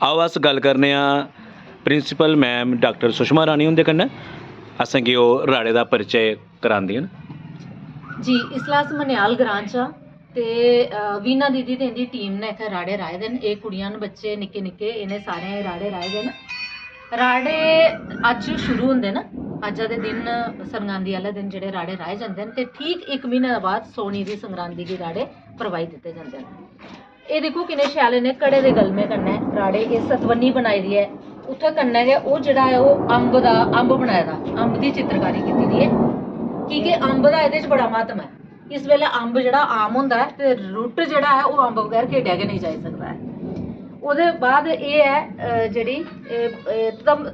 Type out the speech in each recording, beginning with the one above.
आओ अस गल करने प्रिंसीपल मैम डॉक्टर सुषमा रानी उंदे कन्नै असेंगी ओह् राड़े दा परिचय करांदियां न। जी इसलै अस मनियाल ग्रां च ते वीना दीदी ते इंदी टीम ने इत्थै राड़े राए दे न। एह् कुड़ियां न, बच्चे निक्के निक्के, इ'नें सारें राड़े राए दे न। राड़े अज्ज शुरू होंदे न, अज्ज दे दिन संगरांदी आह्ले दिन जेह्ड़े राड़े राए जंदे न ते ठीक इक म्हीने दे बाद सोनी दी संगरांदी गी राड़े परवाई दित्ते जंदे न। एह् दिक्खो किन्ने शैल इ'नें घड़े दे गलमे कन्नै राड़े, एह् सतवन्नी बनाई दी ऐ। उत्थै कन्नै गै ओह् जेह्ड़ा ऐ ओह् अम्ब बनाए दा, अम्ब दी चित्रकारी कीती दी ऐ की के अम्ब दा एह्दे च बड़ा म्हत्तम ऐ। इस वेल्लै अम्ब जेह्ड़ा आम होंदा ऐ ते रुट्ट जेह्ड़ा ऐ ओह् अम्ब बगैर खेढेआ गै नेईं जाई सकदा ऐ। ओह्दे बाद एह् ऐ जेह्ड़ी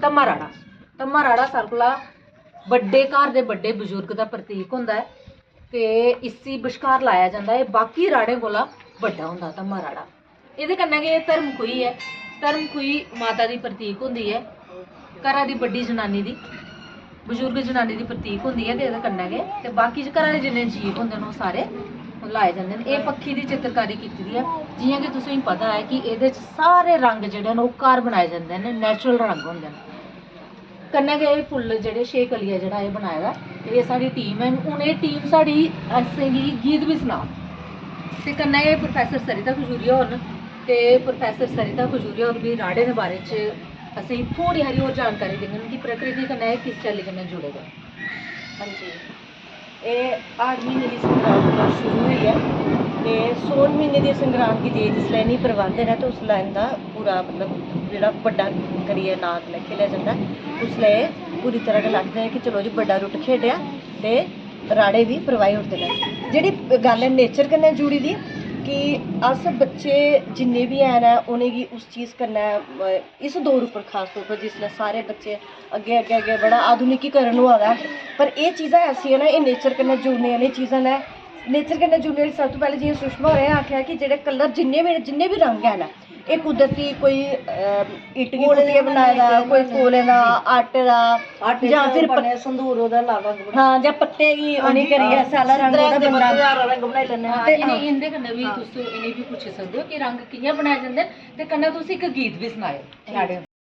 धम्मा राड़ा। धम्मा राड़ा सारें कोला बड्डे घर दे बड्डे बजुर्ग दा प्रतीक होंदा ऐ ते इसी बश्कार लाया जंदा ऐ। बाकी राड़ें कोला बड्डा होंदा धम्मा राड़ा। एह्दे कन्नै गै धर्मखुई ऐ। धर्मखुई माता दी प्रतीक होंदी ऐ, घरा दी बड्डी जनानी दी, बजुर्ग जनानी दी प्रतीक होंदी ऐ ते एह्दे कन्नै गै ते बाकी घरा दे जिन्ने जीव होंदे न ओह् सारे लाए जंदे न। एह् पक्खी दी चित्रकारी कीती दी ऐ। जियां कि तुसेंगी पता है कि एह्दे च सारे रंग जेह्ड़े न ओह् घर बनाए जंदे न, नेचुरल रंग होंदे न। कन्नै गै एह् फुल्ल जेह्ड़े छे कलिया जेह्ड़ा एह् बनाए दा, एह् साढ़ी टीम ऐ। हून एह् टीम साढ़ी असेंगी गीत बी सना ते कन्नै गै प्रोफैसर सरिता खजूरिया होर न ते प्रोफैसर सरिता खजूरिया होर बी राड़े दे बारे च असेंगी थोह्ड़ी हारी होर जानकारी देङन कि प्रकृति कन्नै किस चाल्ली कन्नै जुड़े दे। हां जी, एह् हाड़ म्हीने दी संगरांद कोला शुरू होई ऐ ते सौन म्हीने दी संगरांद गी जिसलै इ'नेंगी परवांदे न ते उसलै इंदा पूरा मतलब जेह्ड़ा बड्डा करियै नांऽ कन्नै खेलेआ जंदा ऐ। उसलै पूरी तरह गै आखदे न कि चलो जी बड्डा रुट्ट खेढेआ ते राड़े बी परवाई ओड़दे न। जेह्ड़ी गल्ल ऐ नेचर कन्नै जुड़ी दी कि अस बच्चे जिन्ने बी हैन उ'नेंगी उस चीज़ कन्नै इस दौर उप्पर खास तौर पर जिसलै सारे बच्चे अग्गें बड़ा आधुनिकीकरण होआ दा ऐ, पर एह् चीज़ां ऐसियां न, एह् नेचर कन्नै जुड़ने आह्लियां चीज़ां न। नेचर कन्नै जुड़ने आह्ली सब तो पैह्लें जियां सुषमा होरें आखेआ कि जेह्ड़े कलर जिन्ने बी रंग हैन एह् कुदरती कोई इट्ट गी पुट्टियै बनाए दा, कोई कोले दा, आटे दा, जां फिर संदूर ओह्दा लावा, हाँ जां पत्ते गी उ'नें करियै सैल्ला रंग ओह्दा बनदा रंग बनाई लैन्ने आं। ते इं'दे कन्नै बी तुस इ'नेंगी बी पुच्छी सकदे हो कि रंग कि'यां बनाए जंदे न ते कन्नै तुस इक गीत बी सनाएओ।